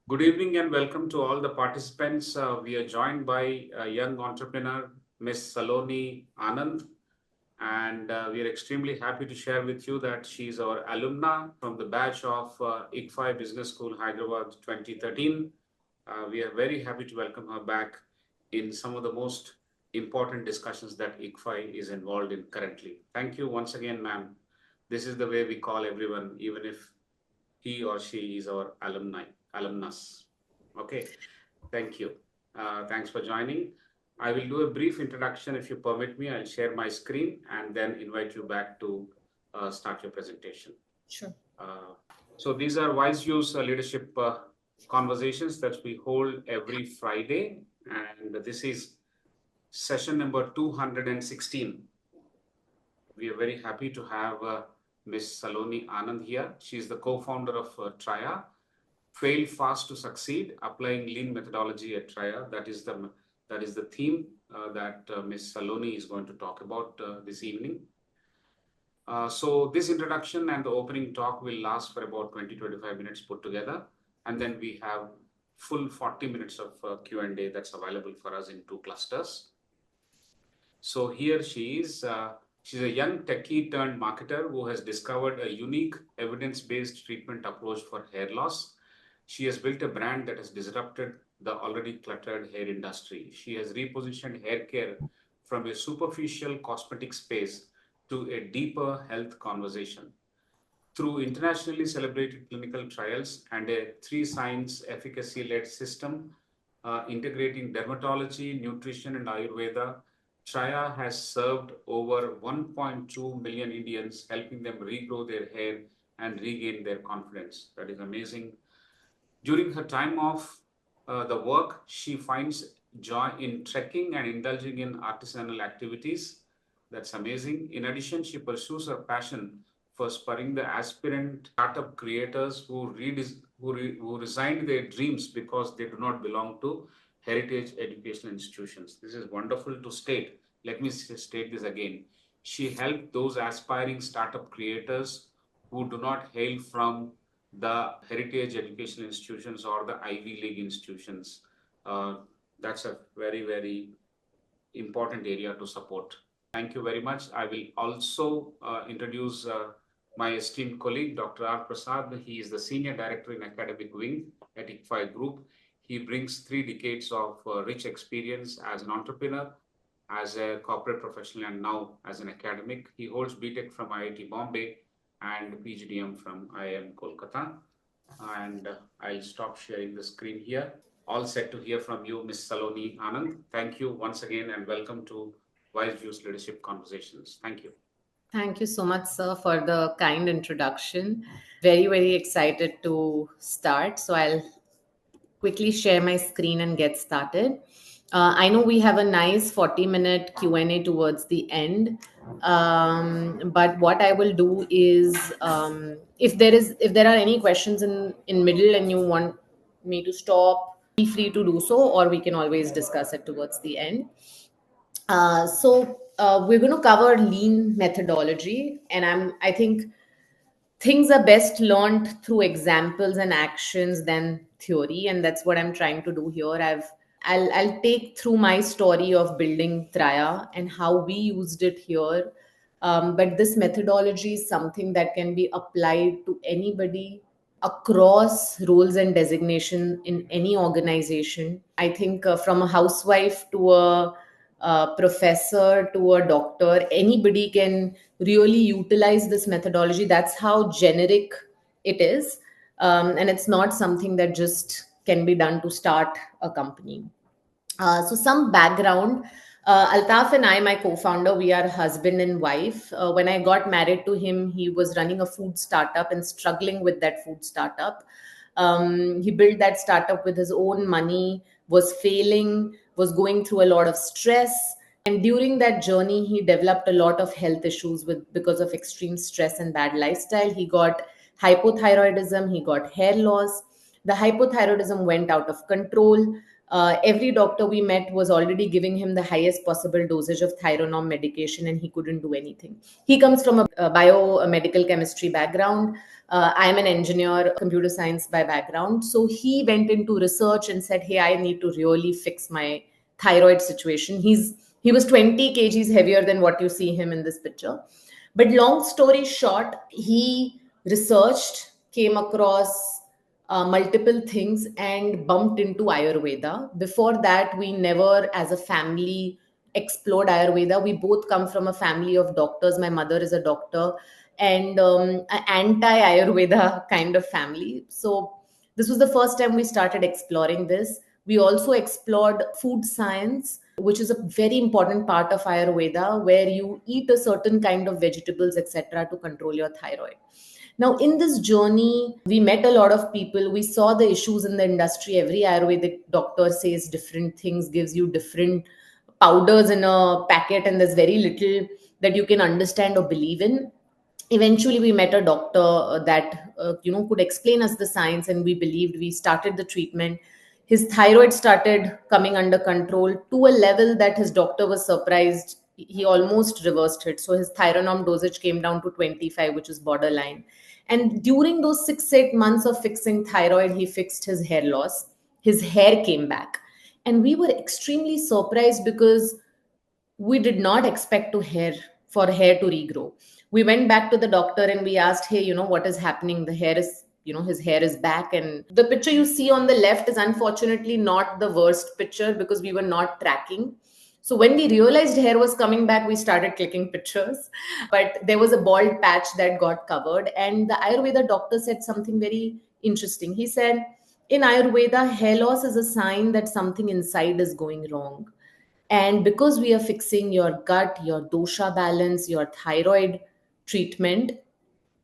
Good evening and welcome to all the participants. We are joined by a young entrepreneur, Miss Saloni Anand, and we are extremely happy to share with you that she's our alumna from the batch of ICFAI Business School, Hyderabad 2013. We are very happy to welcome her back in some of the most important discussions that ICFAI is involved in currently. Thank you once again, ma'am. This is the way we call everyone, even if he or she is our alumnus. Okay, thank you. Thanks for joining. I will do a brief introduction if you permit me. I'll share my screen and then invite you back to start your presentation. Sure. So these are WiseViews leadership conversations that we hold every Friday, and this is session number 216. We are very happy to have Ms. Saloni Anand here. She is the co-founder of Traya. Fail fast to succeed, applying lean methodology at Traya. That is the theme that Ms. Saloni is going to talk about this evening. So this introduction and the opening talk will last for about 20-25 minutes put together, and then we have full 40 minutes of Q&A that's available for us in two clusters. So here she is. She's a young techie turned marketer who has discovered a unique evidence-based treatment approach for hair loss. She has built a brand that has disrupted the already cluttered hair industry. She has repositioned hair care from a superficial cosmetic space to a deeper health conversation. Through internationally celebrated clinical trials and a 3 science efficacy-led system integrating dermatology, nutrition, and Ayurveda, Traya has served over 1.2 million Indians, helping them regrow their hair and regain their confidence. That is amazing. During her time off the work, she finds joy in trekking and indulging in artisanal activities. That's amazing. In addition, she pursues her passion for spurring the aspirant startup creators who resigned their dreams because they do not belong to heritage educational institutions. This is wonderful to state. Let me state this again. She helped those aspiring startup creators who do not hail from the heritage educational institutions or the Ivy League institutions. That's a very, very important area to support. Thank you very much. I will also introduce my esteemed colleague, Dr. R. Prasad. He is the Senior Director in Academic Wing at ICFAI Group. He brings 3 decades of rich experience as an entrepreneur, as a corporate professional, and now as an academic. He holds BTech from IIT Bombay and PGDM from IIM Kolkata. And I'll stop sharing the screen here. All set to hear from you, Ms. Saloni Anand. Thank you once again and welcome to WiseViews Leadership Conversations. Thank you. Thank you so much, sir, for the kind introduction. Very, very excited to start. So I'll quickly share my screen and get started. I know we have a nice 40-minute Q&A towards the end. But what I will do is, if there are any questions in middle and you want me to stop, be free to do so, or we can always discuss it towards the end. We're going to cover lean methodology, and I think things are best learned through examples and actions than theory, and that's what I'm trying to do here. I'll take through my story of building Traya and how we used it here. But this methodology is something that can be applied to anybody across roles and designation in any organization. I think from a housewife to a professor to a doctor, anybody can really utilize this methodology. That's how generic it is. And it's not something that just can be done to start a company. So some background. Altaf and I, my co-founder, we are husband and wife. When I got married to him, he was running a food startup and struggling with that food startup. He built that startup with his own money, was failing, was going through a lot of stress. And during that journey, he developed a lot of health issues because of extreme stress and bad lifestyle. He got hypothyroidism, he got hair loss. The hypothyroidism went out of control. Every doctor we met was already giving him the highest possible dosage of Thyronorm medication, and he couldn't do anything. He comes from a biomedical chemistry background. I'm an engineer, computer science by background. So he went into research and said, "Hey, I need to really fix my thyroid situation." He was 20 kgs heavier than what you see him in this picture. But long story short, he researched, came across multiple things, and bumped into Ayurveda. Before that, we never, as a family, explored Ayurveda. We both come from a family of doctors. My mother is a doctor, and an anti-Ayurveda kind of family. So this was the first time we started exploring this. We also explored food science, which is a very important part of Ayurveda, where you eat a certain kind of vegetables, etc., to control your thyroid. Now, in this journey, we met a lot of people. We saw the issues in the industry. Every Ayurvedic doctor says different things, gives you different powders in a packet, and there's very little that you can understand or believe in. Eventually, we met a doctor that could explain us the science, and we believed. We started the treatment. His thyroid started coming under control to a level that his doctor was surprised. He almost reversed it. So his Thyronorm dosage came down to 25, which is borderline. And during those 6-8 months of fixing thyroid, he fixed his hair loss. His hair came back. And we were extremely surprised because we did not expect for hair to regrow. We went back to the doctor and we asked, "Hey, what is happening? The hair is, his hair is back." And the picture you see on the left is unfortunately not the worst picture because we were not tracking. So when we realized hair was coming back, we started clicking pictures. But there was a bald patch that got covered. And the Ayurveda doctor said something very interesting. He said, in Ayurveda, hair loss is a sign that something inside is going wrong. And because we are fixing your gut, your dosha balance, your thyroid treatment,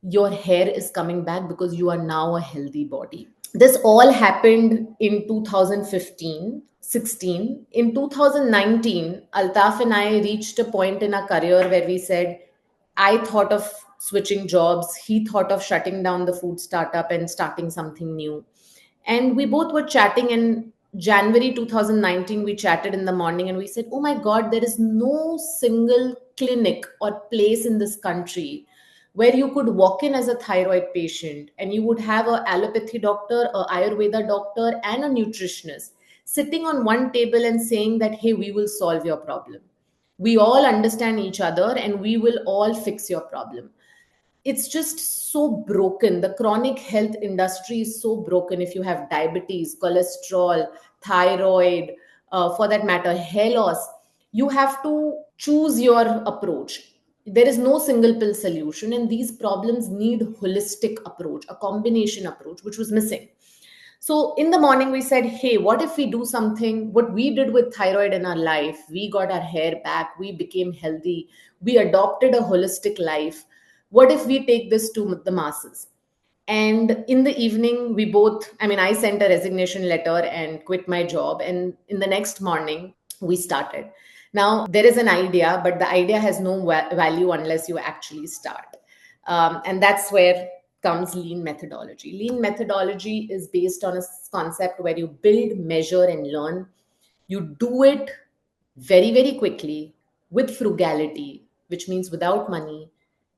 your hair is coming back because you are now a healthy body. This all happened in 2015, 16. In 2019, Altaf and I reached a point in our career where we said, I thought of switching jobs. He thought of shutting down the food startup and starting something new. And we both were chatting in January 2019. We chatted in the morning and we said, "Oh my God, there is no single clinic or place in this country where you could walk in as a thyroid patient and you would have an allopathy doctor, a Ayurveda doctor, and a nutritionist sitting on one table and saying that, hey, we will solve your problem. We all understand each other and we will all fix your problem." It's just so broken. The chronic health industry is so broken. If you have diabetes, cholesterol, thyroid, for that matter, hair loss, you have to choose your approach. There is no single pill solution, and these problems need holistic approach, a combination approach, which was missing. So in the morning, we said, hey, what if we do something? What we did with thyroid in our life, we got our hair back, we became healthy, we adopted a holistic life. What if we take this to the masses? And in the evening, we both, I sent a resignation letter and quit my job. And in the next morning, we started. Now, there is an idea, but the idea has no value unless you actually start. And that's where comes lean methodology. Lean methodology is based on a concept where you build, measure, and learn. You do it very, very quickly with frugality, which means without money.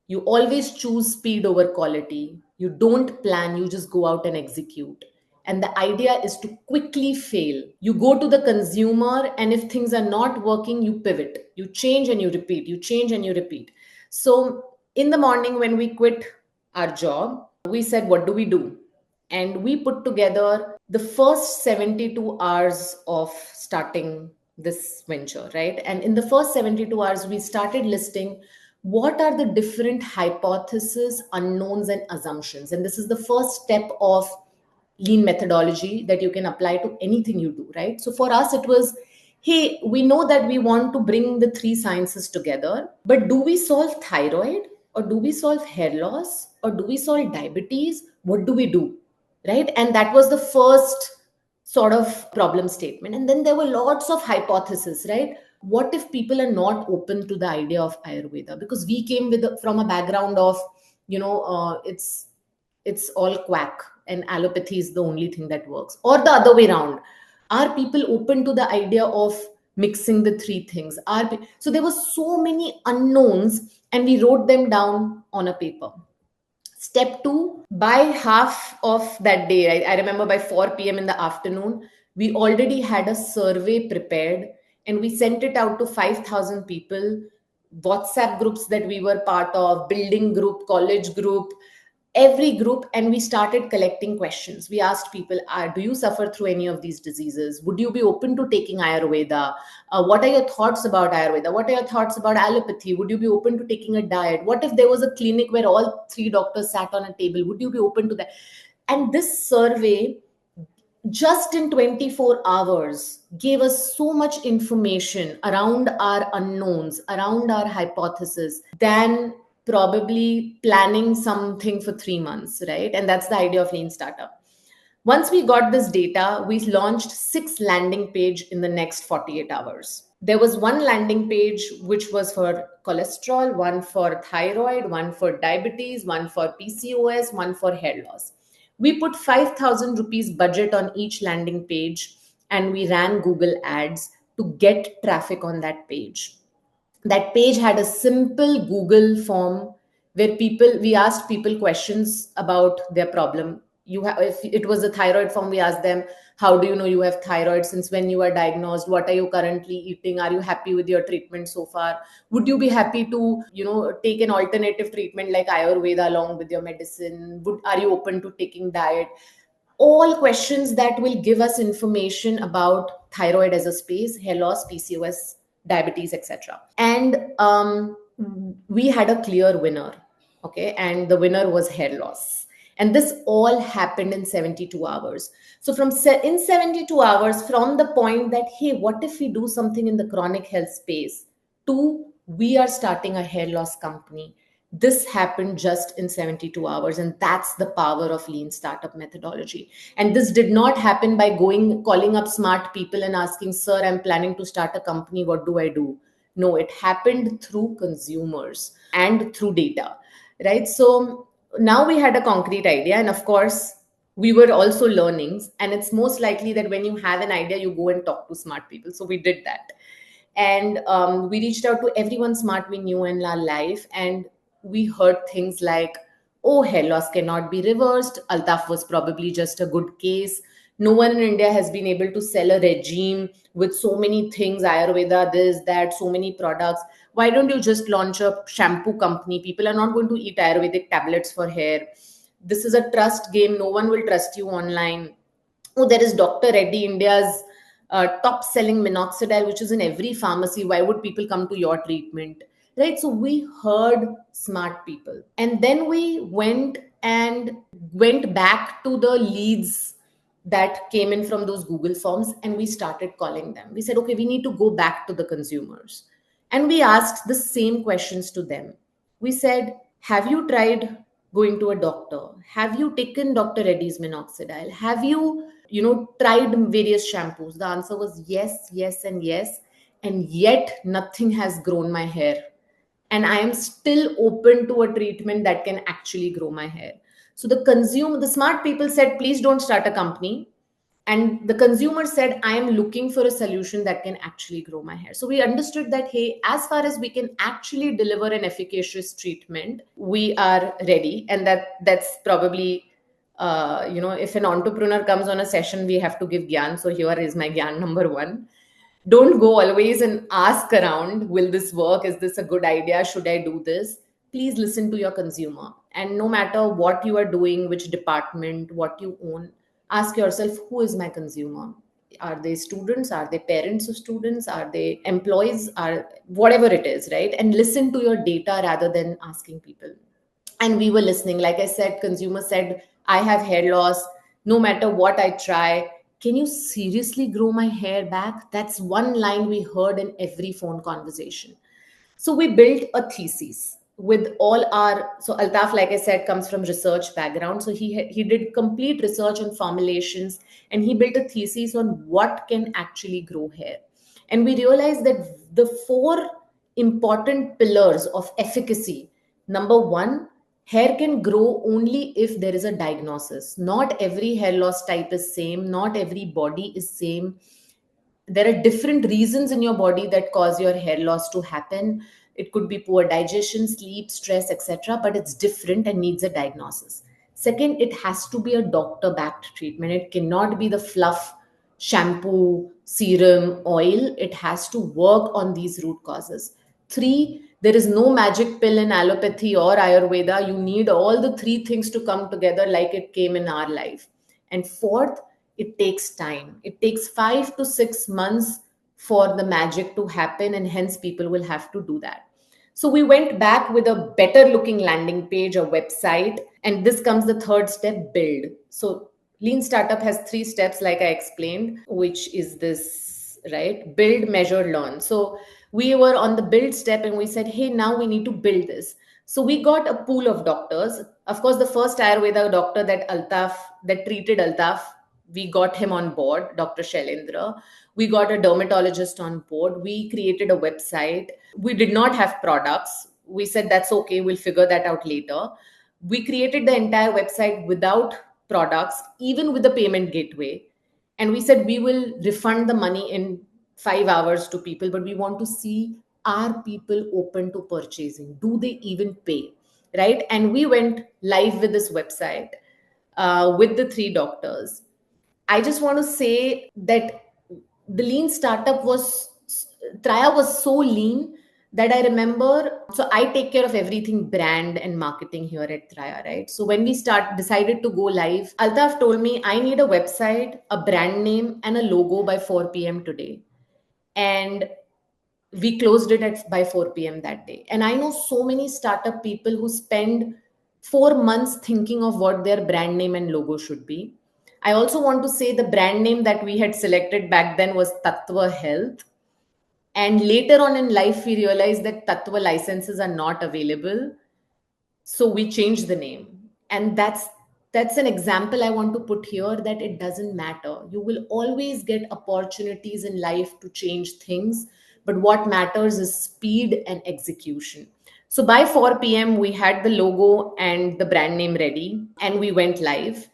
You always choose speed over quality. You don't plan, you just go out and execute. And the idea is to quickly fail. You go to the consumer, and if things are not working, you pivot. You change and you repeat. You change and you repeat. So in the morning, when we quit our job, we said, what do we do? And we put together the first 72 hours of starting this venture, right? And in the first 72 hours, we started listing what are the different hypotheses, unknowns, and assumptions. And this is the first step of lean methodology that you can apply to anything you do, right? So for us, it was, hey, we know that we want to bring the three sciences together, but do we solve thyroid, or do we solve hair loss, or do we solve diabetes? What do we do? Right? And that was the first sort of problem statement. And then there were lots of hypotheses, right? What if people are not open to the idea of Ayurveda? Because we came from a background of, it's all quack and allopathy is the only thing that works, or the other way around. Are people open to the idea of mixing the three things? So there were so many unknowns, and we wrote them down on a paper. Step two, by half of that day, I remember by 4 p.m. in the afternoon, we already had a survey prepared, and we sent it out to 5,000 people, WhatsApp groups that we were part of, building group, college group, every group, and we started collecting questions. We asked people, do you suffer through any of these diseases? Would you be open to taking Ayurveda? What are your thoughts about Ayurveda? What are your thoughts about allopathy? Would you be open to taking a diet? What if there was a clinic where all three doctors sat on a table? Would you be open to that? And this survey, just in 24 hours, gave us so much information around our unknowns, around our hypothesis, than probably planning something for 3 months, right? And that's the idea of lean startup. Once we got this data, we launched 6 landing page in the next 48 hours. There was one landing page which was for cholesterol, one for thyroid, one for diabetes, one for PCOS, one for hair loss. We put 5,000 rupees budget on each landing page, and we ran Google ads to get traffic on that page. That page had a simple Google form where we asked people questions about their problem. If it was a thyroid form, we asked them, how do you know you have thyroid? Since when you are diagnosed? What are you currently eating? Are you happy with your treatment so far? Would you be happy to, take an alternative treatment like Ayurveda along with your medicine? Are you open to taking diet? All questions that will give us information about thyroid as a space, hair loss, PCOS, diabetes, etc. And we had a clear winner. Okay, and the winner was hair loss. And this all happened in 72 hours. So in 72 hours, from the point that, hey, what if we do something in the chronic health space, to we are starting a hair loss company, this happened just in 72 hours. And that's the power of lean startup methodology. And this did not happen by calling up smart people and asking, sir, I'm planning to start a company, what do I do? No, it happened through consumers and through data, right? So now we had a concrete idea, and of course we were also learning, and it's most likely that when you have an idea, you go and talk to smart people. So we did that. And we reached out to everyone smart we knew in our life, and we heard things like, oh, hair loss cannot be reversed. Altaf was probably just a good case. No one in India has been able to sell a regime with so many things, Ayurveda, this, that, so many products. Why don't you just launch a shampoo company? People are not going to eat Ayurvedic tablets for hair. This is a trust game. No one will trust you online. Oh, there is Dr. Reddy, India's top selling minoxidil, which is in every pharmacy. Why would people come to your treatment? Right? So we heard smart people. And then we went back to the leads that came in from those Google forms, and we started calling them. We said, okay, we need to go back to the consumers. And we asked the same questions to them. We said, have you tried going to a doctor? Have you taken Dr. Reddy's minoxidil? Have you, tried various shampoos? The answer was yes, yes, and yes. And yet nothing has grown my hair. And I am still open to a treatment that can actually grow my hair. So the smart people said, please don't start a company. And the consumer said, I am looking for a solution that can actually grow my hair. So we understood that, hey, as far as we can actually deliver an efficacious treatment, we are ready. And that's probably, if an entrepreneur comes on a session, we have to give gyan. So here is my gyan number 1. Don't go always and ask around, will this work? Is this a good idea? Should I do this? Please listen to your consumer. And no matter what you are doing, which department, what you own, ask yourself, who is my consumer? Are they students? Are they parents of students? Are they employees? Are whatever it is, right? And listen to your data rather than asking people. And we were listening. Like I said, consumer said, I have hair loss. No matter what I try, can you seriously grow my hair back? That's one line we heard in every phone conversation. So we built a thesis with so Altaf, like I said, comes from research background. So he did complete research on formulations, and he built a thesis on what can actually grow hair. And we realized that the 4 important pillars of efficacy: number 1, Hair can grow only if there is a diagnosis. Not every hair loss type is same. Not every body is same. There are different reasons in your body that cause your hair loss to happen. It could be poor digestion, sleep, stress, etc., but it's different and needs a diagnosis. Second, it has to be a doctor backed treatment. It cannot be the fluff shampoo, serum, oil. It has to work on these root causes. Three, there is no magic pill in allopathy or Ayurveda. You need all the three things to come together like it came in our life. And fourth, it takes time. It takes 5 to 6 months for the magic to happen, and hence people will have to do that. So we went back with a better looking landing page, a website, and this comes the third step, build. So lean startup has 3 steps, like I explained, which is this, right? Build, measure, learn. So we were on the build step and we said, hey, now we need to build this. So we got a pool of doctors. Of course, the first Ayurveda doctor that treated Altaf, we got him on board, Dr. Shailendra. We got a dermatologist on board. We created a website. We did not have products. We said that's okay, we'll figure that out later. We created the entire website without products, even with the payment gateway. And we said we will refund the money in 5 hours to people, but we want to see, are people open to purchasing? Do they even pay? Right? And we went live with this website with the 3 doctors. I just want to say that the lean startup Traya was so lean that I remember. So I take care of everything brand and marketing here at Traya, right? So when we decided to go live, Altaf told me, I need a website, a brand name, and a logo by 4 p.m. today. And we closed it by 4 p.m. that day. And I know so many startup people who spend 4 months thinking of what their brand name and logo should be. I also want to say the brand name that we had selected back then was Tattva Health. And later on in life, we realized that Tattva licenses are not available. So we changed the name. And that's an example I want to put here, that it doesn't matter. You will always get opportunities in life to change things. But what matters is speed and execution. So by 4 p.m., we had the logo and the brand name ready, and we went live.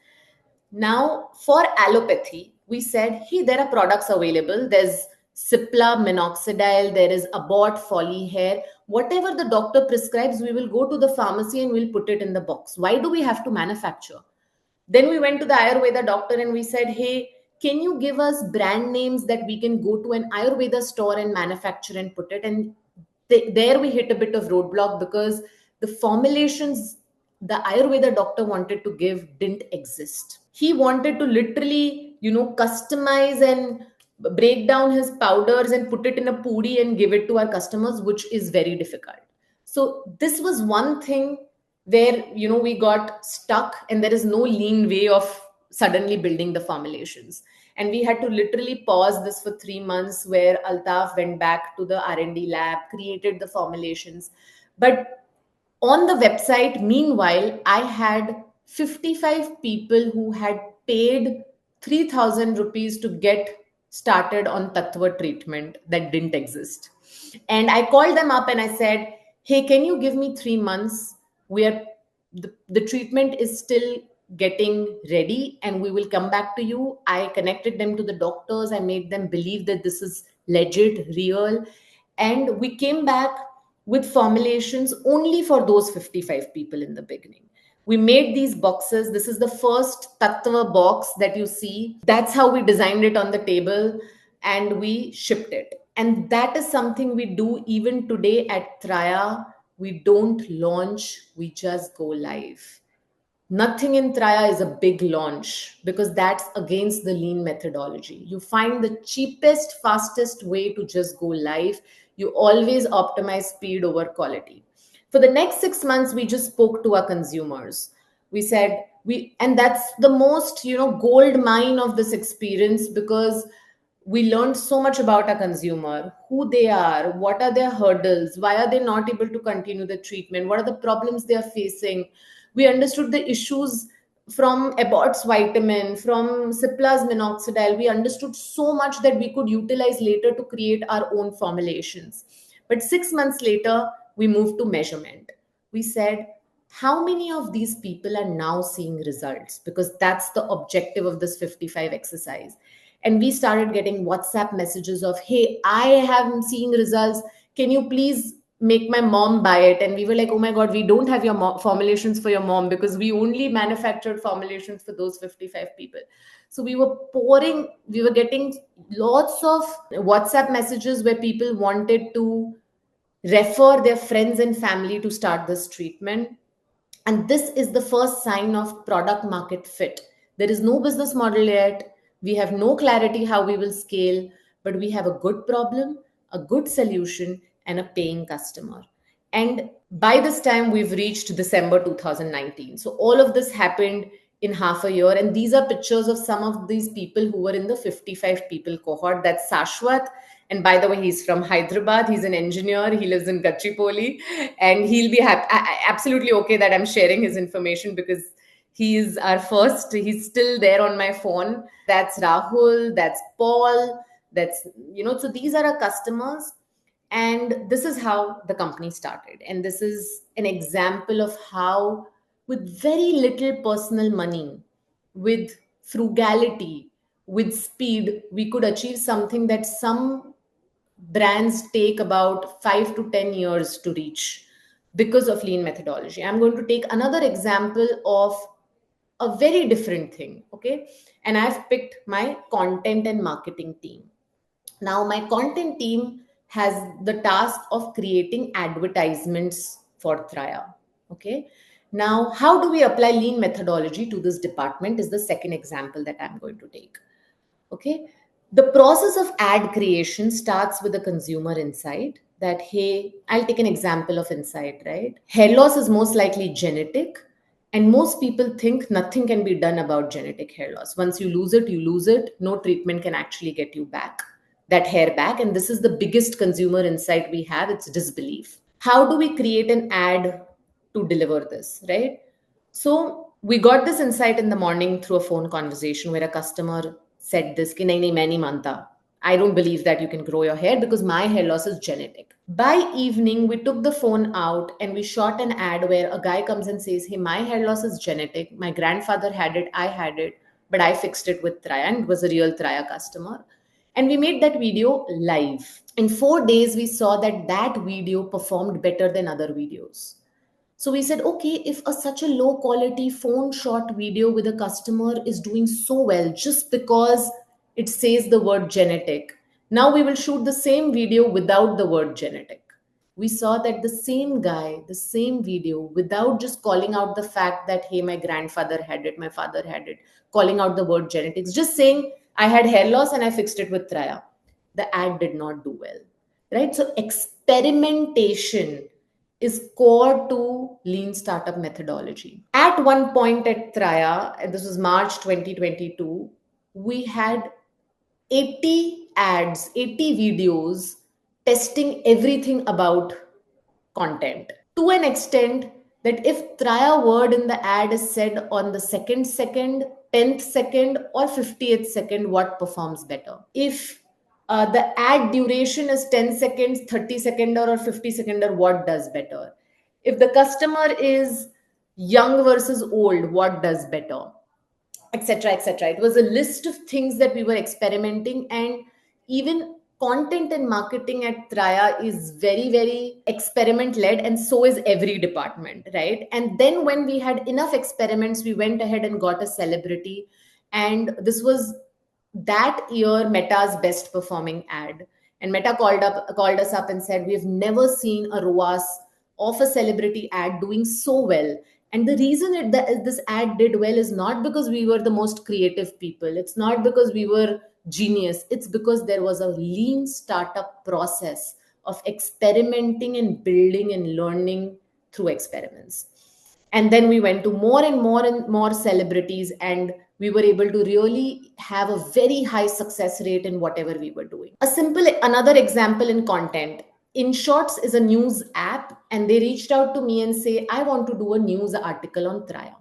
Now, for allopathy, we said, hey, there are products available. There's Cipla, minoxidil, there is Abort, Folly Hair. Whatever the doctor prescribes, we will go to the pharmacy and we'll put it in the box. Why do we have to manufacture? Then we went to the Ayurveda doctor and we said, hey, can you give us brand names that we can go to an Ayurveda store and manufacture and put it? And there we hit a bit of roadblock because the formulations the Ayurveda doctor wanted to give didn't exist. He wanted to literally, customize and break down his powders and put it in a puri and give it to our customers, which is very difficult. So this was one thing where, we got stuck, and there is no lean way of suddenly building the formulations. And we had to literally pause this for 3 months, where Altaf went back to the R&D lab, created the formulations. But on the website, meanwhile, I had 55 people who had paid 3,000 rupees to get started on Tattva treatment that didn't exist. And I called them up and I said, hey, can you give me 3 months? The treatment is still getting ready and we will come back to you. I connected them to the doctors. I made them believe that this is legit, real. And we came back with formulations only for those 55 people in the beginning. We made these boxes. This is the first Tattva box that you see. That's how we designed it on the table and we shipped it. And that is something we do even today at Traya. We don't launch, we just go live. Nothing in Traya is a big launch because that's against the lean methodology. You find the cheapest, fastest way to just go live. You always optimize speed over quality. For the next 6 months, we just spoke to our consumers. We said, and that's the most, gold mine of this experience, because we learned so much about our consumer, who they are, what are their hurdles, why are they not able to continue the treatment, what are the problems they are facing. We understood the issues from Abort's vitamin, from Cipla's minoxidil. We understood so much that we could utilize later to create our own formulations. But 6 months later, we moved to measurement. We said, how many of these people are now seeing results? Because that's the objective of this 55 exercise. And we started getting WhatsApp messages of, hey, I am seeing results. Can you please make my mom buy it? And we were like, oh my God, we don't have your formulations for your mom, because we only manufactured formulations for those 55 people. So we were getting lots of WhatsApp messages where people wanted to refer their friends and family to start this treatment. And this is the first sign of product market fit. There is no business model yet. We have no clarity how we will scale, but we have a good problem, a good solution, and a paying customer. And by this time, we've reached December 2019. So all of this happened in half a year. And these are pictures of some of these people who were in the 55 people cohort. That's Sashwat. And by the way, he's from Hyderabad. He's an engineer. He lives in Gachipoli. And he'll be absolutely okay that I'm sharing his information, because he's our first. He's still there on my phone. That's Rahul. That's Paul. So these are our customers. And this is how the company started. And this is an example of how, with very little personal money, with frugality, with speed, we could achieve something that some brands take about 5 to 10 years to reach because of lean methodology. I'm going to take another example of a very different thing. Okay. And I've picked my content and marketing team. Now, my content team has the task of creating advertisements for Traya. Okay. Now, how do we apply lean methodology to this department is the second example that I'm going to take. Okay. The process of ad creation starts with a consumer insight that, hey, I'll take an example of insight, right? Hair loss is most likely genetic. And most people think nothing can be done about genetic hair loss. Once you lose it, you lose it. No treatment can actually get you back, that hair back. And this is the biggest consumer insight we have. It's disbelief. How do we create an ad to deliver this, right? So we got this insight in the morning through a phone conversation where a customer said this, ki nahi, nahi, main nahi manta. I don't believe that you can grow your hair because my hair loss is genetic. By evening, we took the phone out and we shot an ad where a guy comes and says, hey, my hair loss is genetic. My grandfather had it, I had it, but I fixed it with Traya, and it was a real Traya customer. And we made that video live. In 4 days, we saw that that video performed better than other videos. So we said, okay, if such a low quality phone shot video with a customer is doing so well just because it says the word genetic, now we will shoot the same video without the word genetic. We saw that the same guy, the same video, without just calling out the fact that, hey, my grandfather had it, my father had it, calling out the word genetics, just saying, I had hair loss and I fixed it with Traya. The ad did not do well, right? So experimentation is core to lean startup methodology. At one point at Traya, and this was March 2022, we had 80 ads, 80 videos testing everything about content, to an extent that if Traya word in the ad is said on the second, 10th second, or 50th second, what performs better? If the ad duration is 10 seconds, 30 second, or 50 second, or what does better? If the customer is young versus old, what does better? Etc., etc. It was a list of things that we were experimenting. And even content and marketing at Traya is very, very experiment led, and so is every department, right? And then when we had enough experiments, we went ahead and got a celebrity. And this was that year Meta's best performing ad. And Meta called us up and said, we've never seen a ROAS of a celebrity ad doing so well. And the reason this ad did well is not because we were the most creative people. It's not because we were genius. It's because there was a lean startup process of experimenting and building and learning through experiments. And then we went to more and more celebrities, and we were able to really have a very high success rate in whatever we were doing. Another example in content. InShots is a news app, and they reached out to me and say, I want to do a news article on Traya.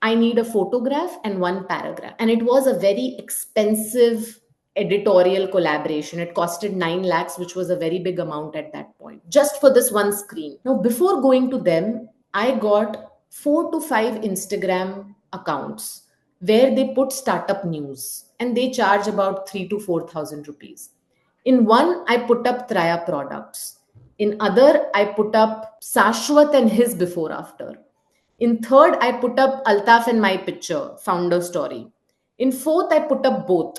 I need a photograph and one paragraph. And it was a very expensive editorial collaboration. It costed 9 lakhs, which was a very big amount at that point, just for this one screen. Now, before going to them, I got 4 to 5 Instagram accounts where they put startup news and they charge about 3 to 4,000 rupees. In one, I put up Traya products. In other, I put up Sashwat and his before after. In third, I put up Altaf and my picture, founder story. In fourth, I put up both,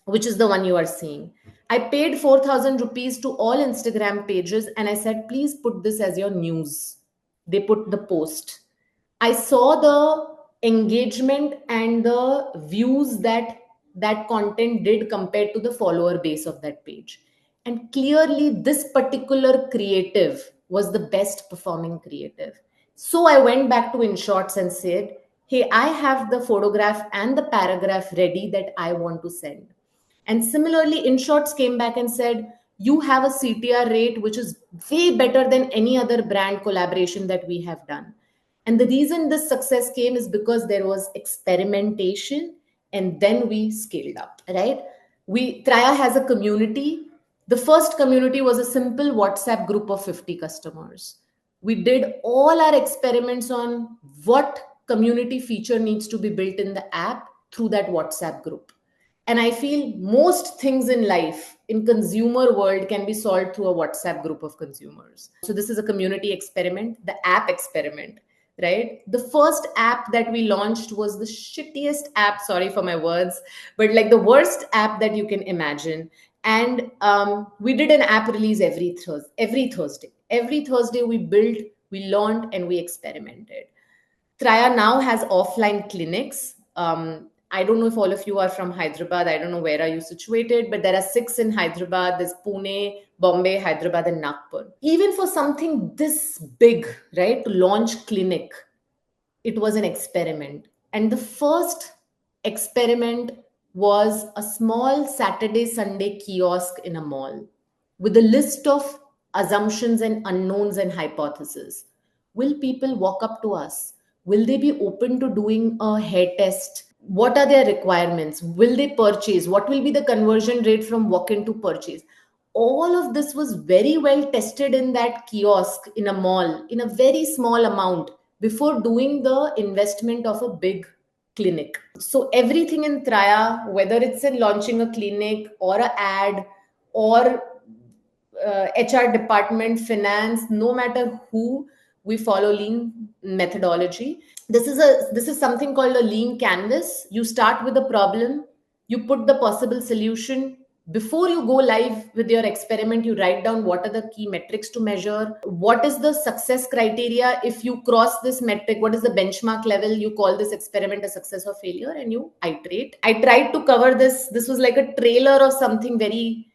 which is the one you are seeing. I paid 4,000 rupees to all Instagram pages and I said, please put this as your news. They put the post. I saw the engagement and the views that that content did compared to the follower base of that page. And clearly, this particular creative was the best performing creative. So I went back to InShots and said, hey, I have the photograph and the paragraph ready that I want to send. And similarly, InShots came back and said, you have a CTR rate which is way better than any other brand collaboration that we have done. And the reason this success came is because there was experimentation and then we scaled up, right? Traya has a community. The first community was a simple WhatsApp group of 50 customers. We did all our experiments on what community feature needs to be built in the app through that WhatsApp group. And I feel most things in life in consumer world can be solved through a WhatsApp group of consumers. So this is a community experiment, the app experiment, right? The first app that we launched was the shittiest app, sorry for my words, but like the worst app that you can imagine. And we did an app release every Thursday. Every Thursday we built, we learned, and we experimented. Traya now has offline clinics. I don't know if all of you are from Hyderabad. I don't know where are you situated, but there are 6 in Hyderabad. There's Pune, Bombay, Hyderabad, and Nagpur. Even for something this big, right, to launch clinic, it was an experiment. And the first experiment was a small Saturday, Sunday kiosk in a mall with a list of assumptions and unknowns and hypotheses. Will people walk up to us? Will they be open to doing a hair test? What are their requirements? Will they purchase? What will be the conversion rate from walk in to purchase? All of this was very well tested in that kiosk in a mall in a very small amount before doing the investment of a big clinic. So everything in Traya, whether it's in launching a clinic or an ad or HR department, finance, no matter who, we follow lean methodology. This is something called a lean canvas. You start with a problem, you put the possible solution. Before you go live with your experiment, you write down what are the key metrics to measure, what is the success criteria. If you cross this metric, what is the benchmark level? You call this experiment a success or failure and you iterate. I tried to cover this was like a trailer of something very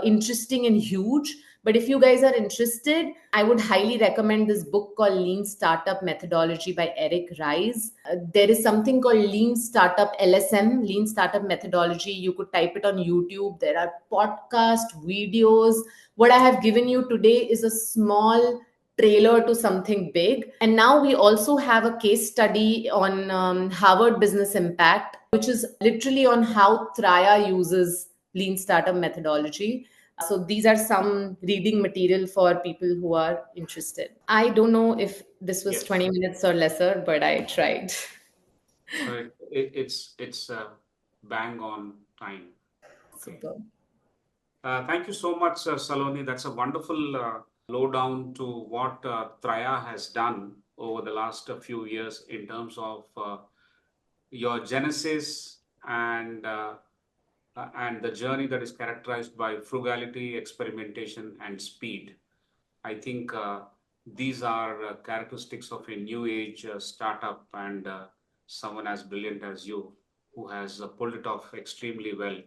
interesting and huge. But if you guys are interested, I would highly recommend this book called Lean Startup Methodology by Eric Ries. There is something called Lean Startup LSM, Lean Startup Methodology. You could type it on YouTube. There are podcast videos. What I have given you today is a small trailer to something big. And now we also have a case study on Harvard Business Impact, which is literally on how Traya uses Lean Startup Methodology. So these are some reading material for people who are interested. I don't know if this was Yes. 20 minutes or lesser, but I tried. It's bang on time. Okay. Super. Thank you so much, Saloni. That's a wonderful lowdown to what Traya has done over the last few years in terms of your genesis and the journey that is characterized by frugality, experimentation, and speed. I think these are characteristics of a new age startup and someone as brilliant as you who has pulled it off extremely well.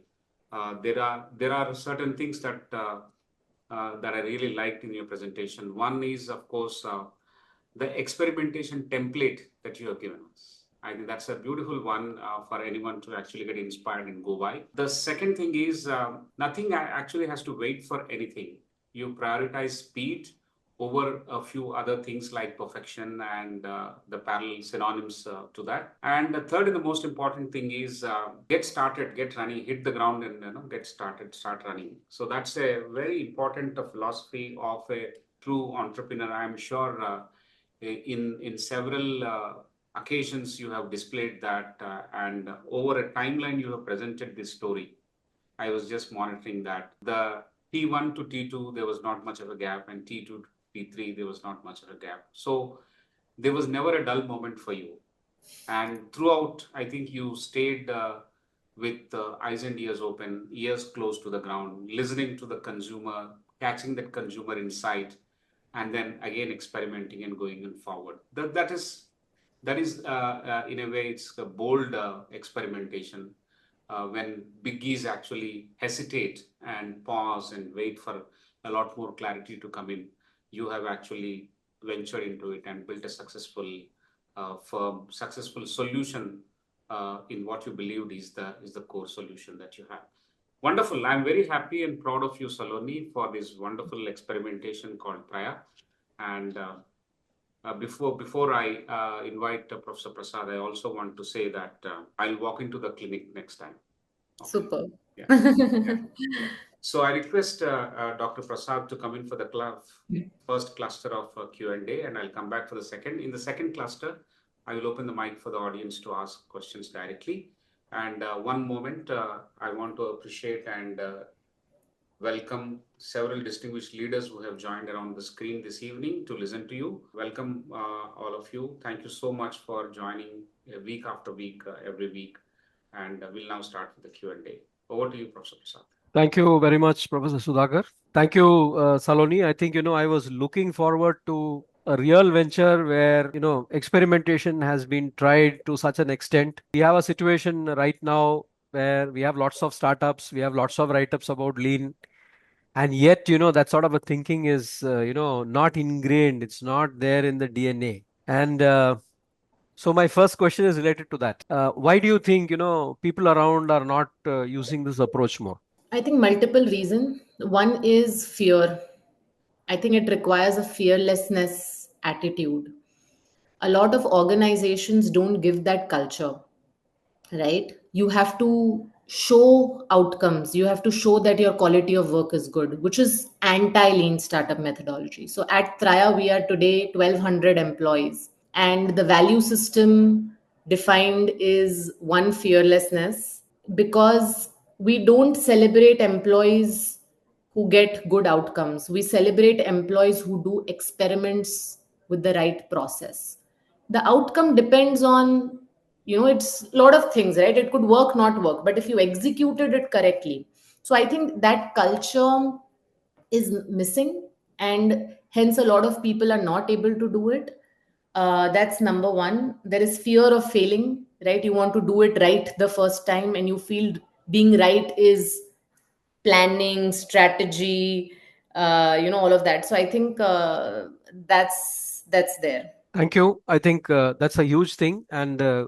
There are certain things that that I really liked in your presentation. One is, of course, the experimentation template that you have given us. I think that's a beautiful one for anyone to actually get inspired and go by. The second thing is nothing actually has to wait for anything. You prioritize speed over a few other things like perfection and the parallel synonyms to that. And the third and the most important thing is get started, get running, hit the ground and get started, start running. So that's a very important philosophy of a true entrepreneur. I'm sure In several occasions, you have displayed that, and over a timeline, you have presented this story. I was just monitoring that. The T1 to T2, there was not much of a gap, and T2 to T3, there was not much of a gap. So there was never a dull moment for you. And throughout, I think you stayed with eyes and ears open, ears close to the ground, listening to the consumer, catching that consumer insight, and then again experimenting and going in forward. That is in a way, it's a bold experimentation. When biggies actually hesitate and pause and wait for a lot more clarity to come in, you have actually ventured into it and built a successful firm, successful solution in what you believed is the core solution that you have. Wonderful. I'm very happy and proud of you, Saloni, for this wonderful experimentation called Traya. And before I invite Professor Prasad, I also want to say that I'll walk into the clinic next time. Okay. Super. Yeah. Yeah. So I request Dr. Prasad to come in for the first cluster of Q&A, and I'll come back for the second. In the second cluster, I will open the mic for the audience to ask questions directly. And one moment, I want to appreciate and welcome several distinguished leaders who have joined around the screen this evening to listen to you. Welcome all of you. Thank you so much for joining week after week, every week. And we'll now start with the Q&A. Over to you, Professor Prasad. Thank you very much, Professor Sudhakar. Thank you, Saloni. I think, I was looking forward to a real venture where, experimentation has been tried to such an extent. We have a situation right now where we have lots of startups, we have lots of write-ups about lean, and yet, that sort of a thinking is, not ingrained. It's not there in the DNA. And so my first question is related to that. Why do you think, people around are not using this approach more? I think multiple reasons. One is fear. I think it requires a fearlessness attitude. A lot of organizations don't give that culture, right? You have to show outcomes. You have to show that your quality of work is good, which is anti-lean startup methodology. So at Traya, we are today 1,200 employees, and the value system defined is one, fearlessness, because we don't celebrate employees who get good outcomes. We celebrate employees who do experiments with the right process. The outcome depends on, it's a lot of things, right? It could work, not work, but if you executed it correctly. So I think that culture is missing, and hence a lot of people are not able to do it. That's number one. There is fear of failing, right? You want to do it right the first time, and you feel being right is planning, strategy, all of that. So I think that's there. Thank you. I think that's a huge thing, and